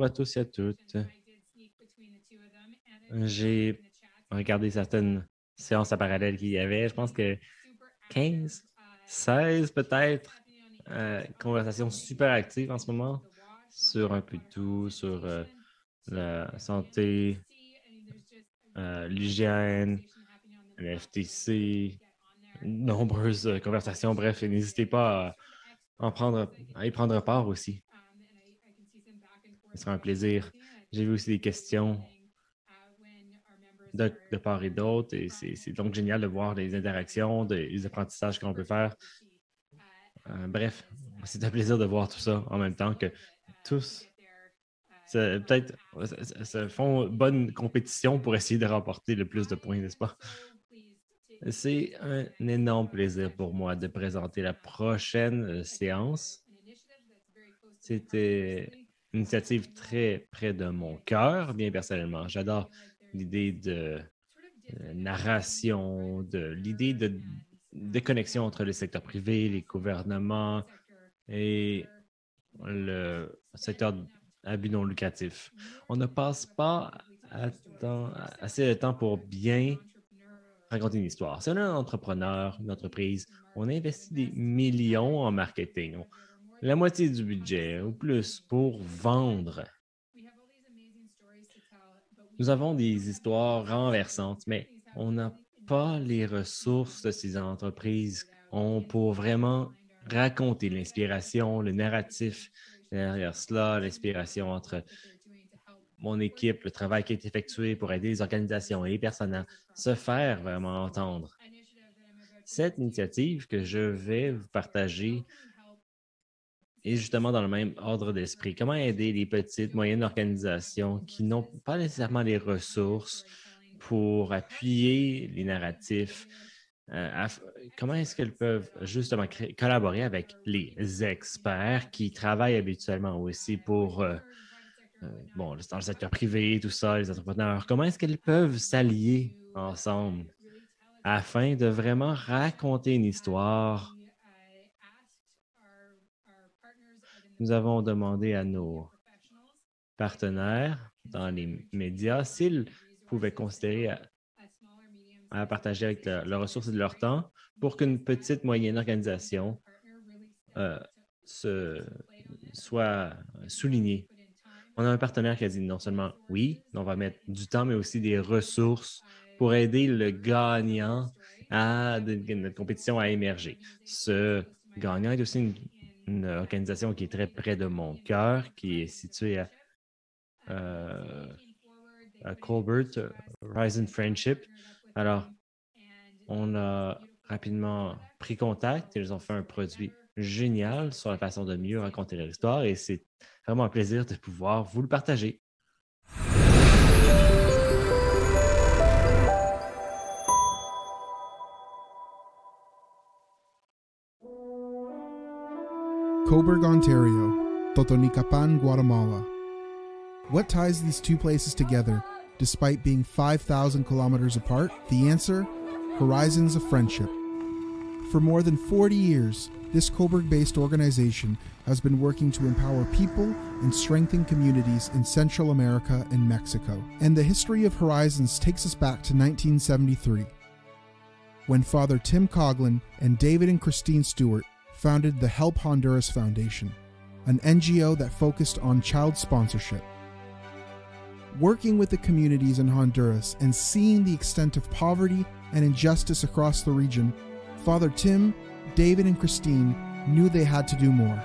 à tous et à toutes. J'ai regardé certaines séances à parallèle qu'il y avait. Je pense que 15, 16 peut-être. Conversation super active en ce moment sur un peu de tout, sur la santé, l'hygiène, le FTC, nombreuses conversations. Bref, n'hésitez pas à y prendre part aussi. Ce sera un plaisir. J'ai vu aussi des questions de part et d'autre et c'est donc génial de voir les interactions, les apprentissages qu'on peut faire. Bref, c'est un plaisir de voir tout ça en même temps que tous peut-être se font bonne compétition pour essayer de remporter le plus de points, n'est-ce pas? C'est un énorme plaisir pour moi de présenter la prochaine séance. C'était une initiative très près de mon cœur, bien personnellement. J'adore l'idée de narration, l'idée de connexion entre le secteur privé, les gouvernements et le secteur à but non lucratif. On ne passe pas assez de temps pour bien raconter une histoire. Si on est un entrepreneur, une entreprise, on investit des millions en marketing, la moitié du budget ou plus pour vendre. Nous avons des histoires renversantes, mais on n'a pas les ressources de ces entreprises pour vraiment raconter l'inspiration, le narratif derrière cela, l'inspiration entre mon équipe, le travail qui est effectué pour aider les organisations et les personnes à se faire vraiment entendre. Cette initiative que je vais vous partager est justement dans le même ordre d'esprit. Comment aider les petites, moyennes organisations qui n'ont pas nécessairement les ressources pour appuyer les narratifs? Comment est-ce qu'elles peuvent justement collaborer avec les experts qui travaillent habituellement aussi pour dans le secteur privé, tout ça, les entrepreneurs? Comment est-ce qu'elles peuvent s'allier ensemble afin de vraiment raconter une histoire? Nous avons demandé à nos partenaires dans les médias s'ils pouvaient considérer à partager avec leurs ressources et de leur temps pour qu'une petite moyenne organisation soit soulignée. On a un partenaire qui a dit non seulement oui, on va mettre du temps, mais aussi des ressources pour aider le gagnant de notre compétition à émerger. Ce gagnant est aussi une organisation qui est très près de mon cœur, qui est située à Colbert, Horizon Friendship. Alors, on a rapidement pris contact et ils ont fait un produit génial sur la façon de mieux raconter leur histoire et c'est vraiment un plaisir de pouvoir vous le partager. Cobourg, Ontario, Totonicapán, Guatemala. What ties these two places together, despite being 5,000 kilometers apart? The answer? Horizons of Friendship. For more than 40 years, this Cobourg-based organization has been working to empower people and strengthen communities in Central America and Mexico. And the history of Horizons takes us back to 1973, when Father Tim Coughlin and David and Christine Stewart founded the Help Honduras Foundation, an NGO that focused on child sponsorship. Working with the communities in Honduras and seeing the extent of poverty and injustice across the region, Father Tim, David, and Christine knew they had to do more.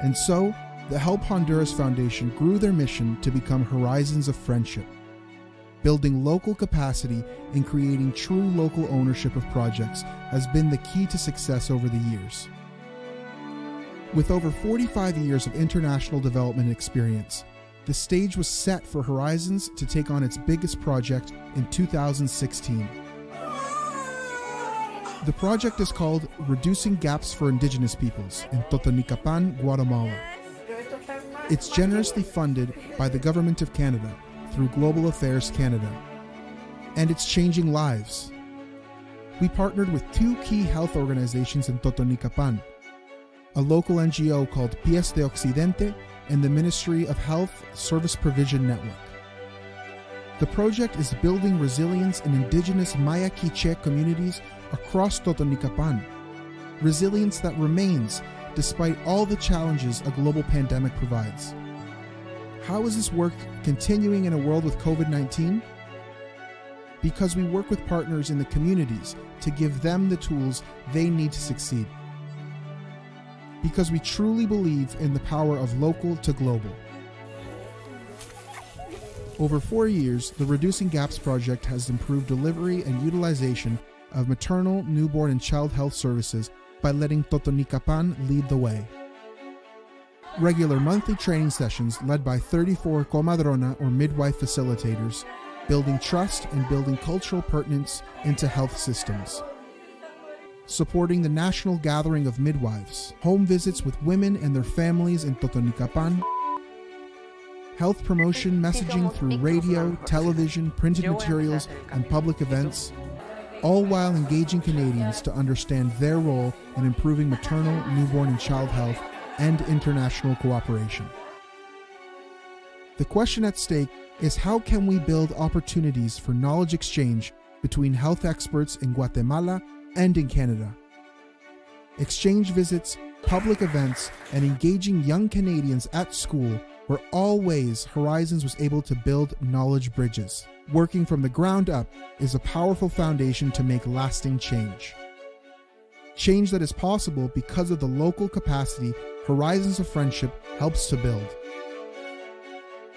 And so, the Help Honduras Foundation grew their mission to become Horizons of Friendship, building local capacity and creating true local ownership of projects has been the key to success over the years. With over 45 years of international development experience, the stage was set for Horizons to take on its biggest project in 2016. The project is called Reducing Gaps for Indigenous Peoples in Totonicapán, Guatemala. It's generously funded by the Government of Canada through Global Affairs Canada, and it's changing lives. We partnered with two key health organizations in Totonicapán, a local NGO called Pies de Occidente and the Ministry of Health Service Provision Network. The project is building resilience in indigenous Maya Quiche communities across Totonicapán, resilience that remains despite all the challenges a global pandemic provides. How is this work continuing in a world with COVID-19? Because we work with partners in the communities to give them the tools they need to succeed. Because we truly believe in the power of local to global. Over 4 years, the Reducing Gaps Project has improved delivery and utilization of maternal, newborn, and child health services by letting Totonicapán lead the way. Regular monthly training sessions led by 34 comadrona or midwife facilitators, building trust and building cultural pertinence into health systems. Supporting the National Gathering of Midwives, home visits with women and their families in Totonicapán, health promotion messaging through radio, television, printed materials, and public events, all while engaging Canadians to understand their role in improving maternal, newborn, and child health and international cooperation. The question at stake is how can we build opportunities for knowledge exchange between health experts in Guatemala and in Canada? Exchange visits, public events, and engaging young Canadians at school were all ways Horizons was able to build knowledge bridges. Working from the ground up is a powerful foundation to make lasting change. Change that is possible because of the local capacity Horizons of Friendship helps to build.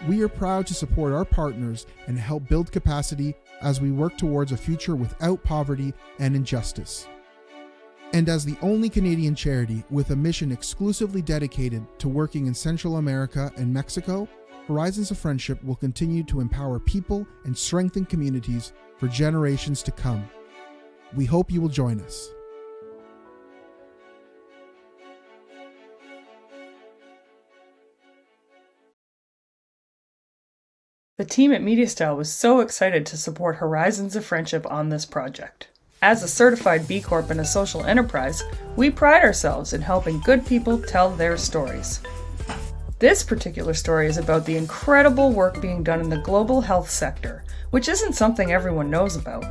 We are proud to support our partners and help build capacity as we work towards a future without poverty and injustice. And as the only Canadian charity with a mission exclusively dedicated to working in Central America and Mexico, Horizons of Friendship will continue to empower people and strengthen communities for generations to come. We hope you will join us. The team at MediaStyle was so excited to support Horizons of Friendship on this project. As a certified B Corp and a social enterprise, we pride ourselves in helping good people tell their stories. This particular story is about the incredible work being done in the global health sector, which isn't something everyone knows about.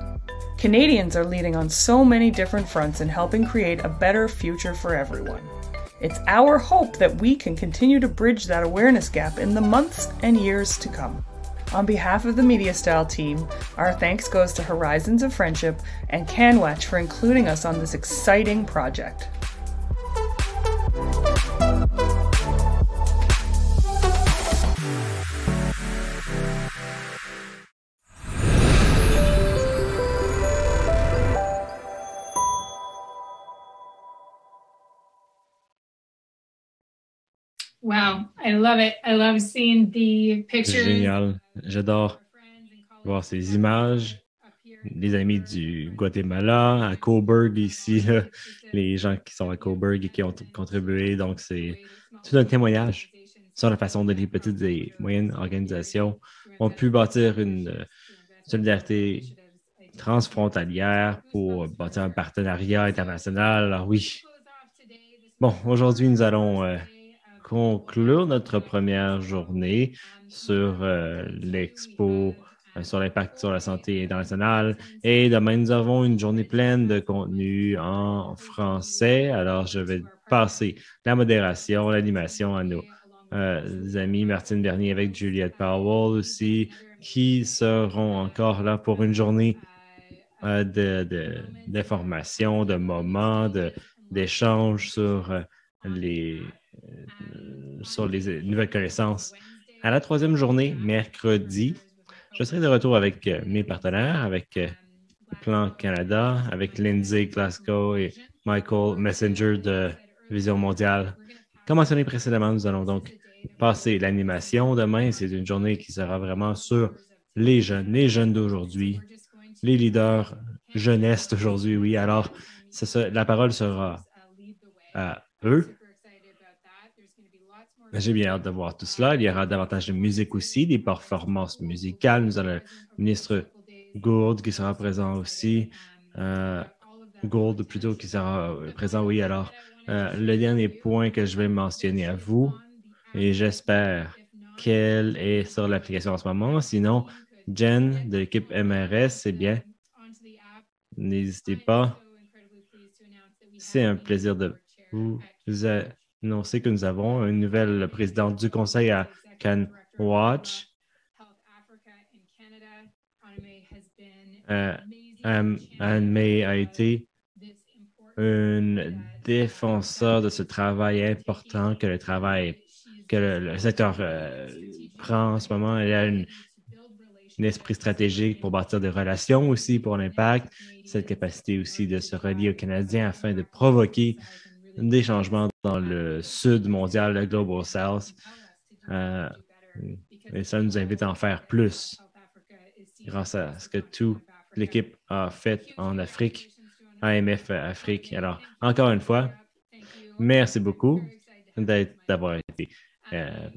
Canadians are leading on so many different fronts in helping create a better future for everyone. It's our hope that we can continue to bridge that awareness gap in the months and years to come. On behalf of the MediaStyle team, our thanks goes to Horizons of Friendship and CanWatch for including us on this exciting project. Wow, I love it. I love seeing the pictures. Génial. J'adore voir ces images. Les amis du Guatemala, à Cobourg ici, là, les gens qui sont à Cobourg et qui ont contribué. Donc, c'est tout un témoignage sur la façon dont les petites et moyennes organisations ont pu bâtir une solidarité transfrontalière pour bâtir un partenariat international. Alors oui. Bon, aujourd'hui, nous allons conclure notre première journée sur l'expo sur l'impact sur la santé internationale. Et demain, nous avons une journée pleine de contenu en français. Alors, je vais passer la modération, l'animation à nos amis Martine Bernier avec Juliette Powell aussi, qui seront encore là pour une journée d'information, de moments, d'échanges sur les nouvelles connaissances. À la troisième journée, mercredi, je serai de retour avec mes partenaires, avec Plan Canada, avec Lindsay Glasgow et Michael Messenger de Vision Mondiale. Comme mentionné précédemment, nous allons donc passer l'animation demain. C'est une journée qui sera vraiment sur les jeunes d'aujourd'hui, les leaders jeunesse d'aujourd'hui, oui. Alors, la parole sera à eux. J'ai bien hâte de voir tout cela. Il y aura davantage de musique aussi, des performances musicales. Nous avons le ministre Gould qui sera présent aussi. Gould plutôt qui sera présent, oui. Alors, le dernier point que je vais mentionner à vous, et j'espère qu'elle est sur l'application en ce moment. Sinon, Jen de l'équipe MRS, eh bien, n'hésitez pas. C'est un plaisir de vous annoncer que nous avons une nouvelle présidente du conseil à Can Watch. Anne May a été une défenseur de ce travail important que le secteur prend en ce moment. Elle a un esprit stratégique pour bâtir des relations aussi pour l'impact, cette capacité aussi de se relier aux Canadiens afin de provoquer des changements dans le sud mondial, le Global South. Et ça nous invite à en faire plus grâce à ce que toute l'équipe a fait en Afrique, AMF Afrique. Alors, encore une fois, merci beaucoup d'avoir été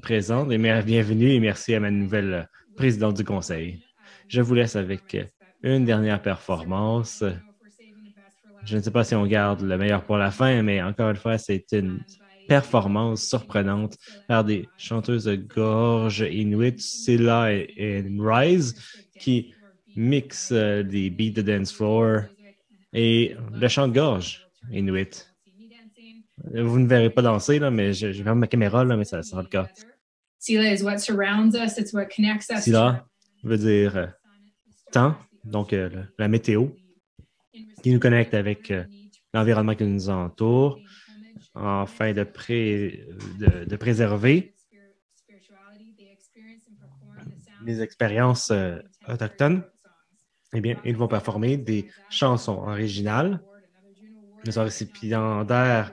présente et bienvenue et merci à ma nouvelle présidente du conseil. Je vous laisse avec une dernière performance. Je ne sais pas si on garde le meilleur pour la fin, mais encore une fois, c'est une performance surprenante par des chanteuses de gorge inuit, Scylla et Rise, qui mixent des beats de dance floor et le chant de gorge inuit. Vous ne verrez pas danser, là, mais je ferme ma caméra, là, mais ça sera le cas. Scylla veut dire temps, donc la météo, qui nous connecte avec l'environnement qui nous entoure, afin de préserver les expériences autochtones. Eh bien, ils vont performer des chansons originales. Ils sont récipiendaires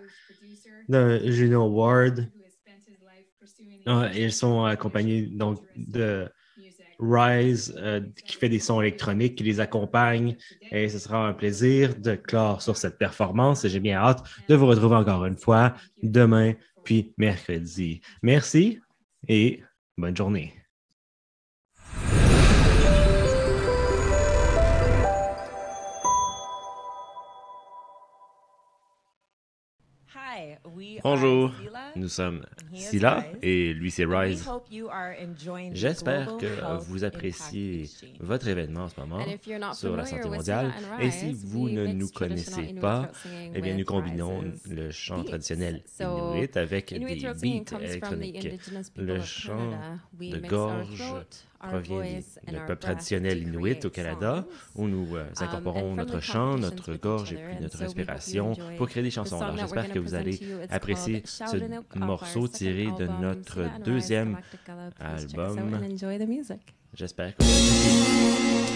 d'un Juno Award. Ils sont accompagnés donc de Rise, qui fait des sons électroniques, qui les accompagne. Et ce sera un plaisir de clore sur cette performance. Et j'ai bien hâte de vous retrouver encore une fois demain, puis mercredi. Merci et bonne journée. Bonjour, nous sommes Scylla et lui c'est Rise. J'espère que vous appréciez votre événement en ce moment sur la santé mondiale. Et si vous ne nous connaissez pas, eh bien nous combinons le chant traditionnel inuit avec des beats électroniques. Le chant de gorge provient du peuple traditionnel inuit au Canada, où nous incorporons notre chant, notre gorge et puis notre respiration pour créer des chansons. Alors j'espère que vous allez apprécier ce morceau tiré de notre deuxième album. J'espère que vous appréciez.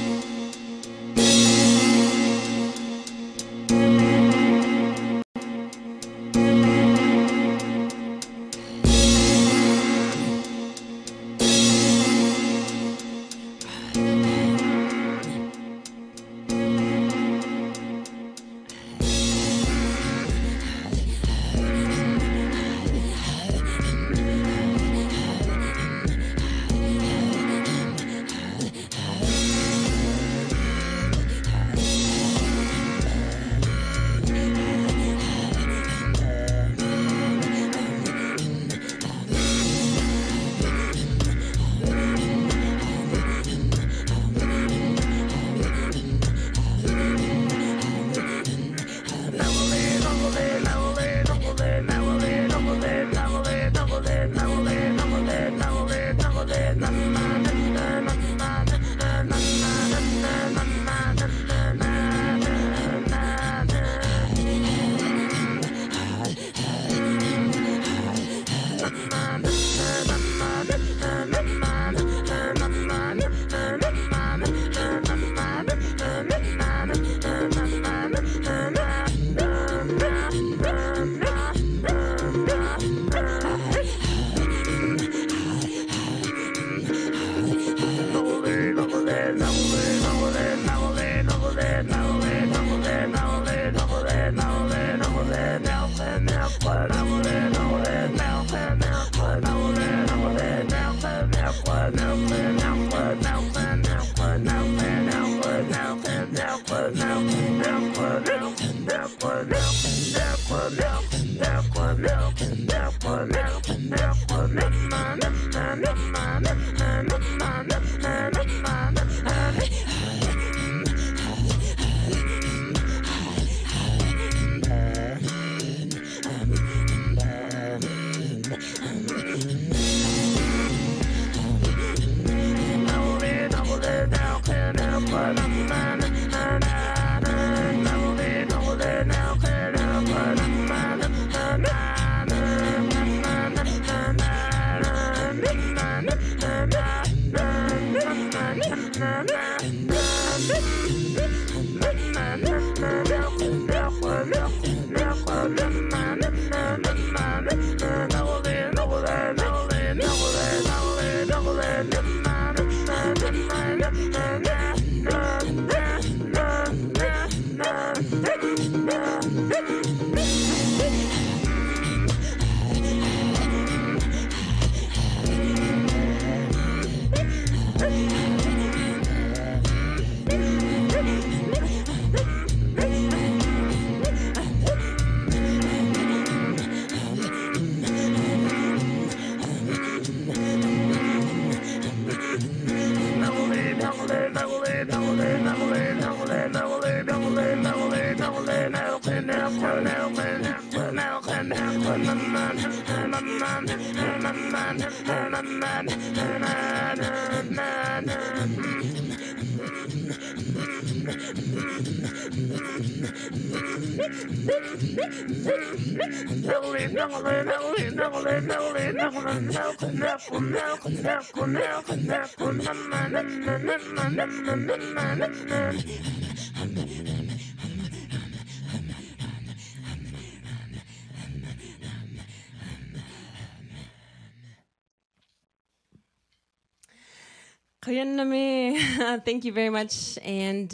Thank you very much, and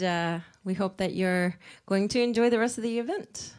we hope that you're going to enjoy the rest of the event.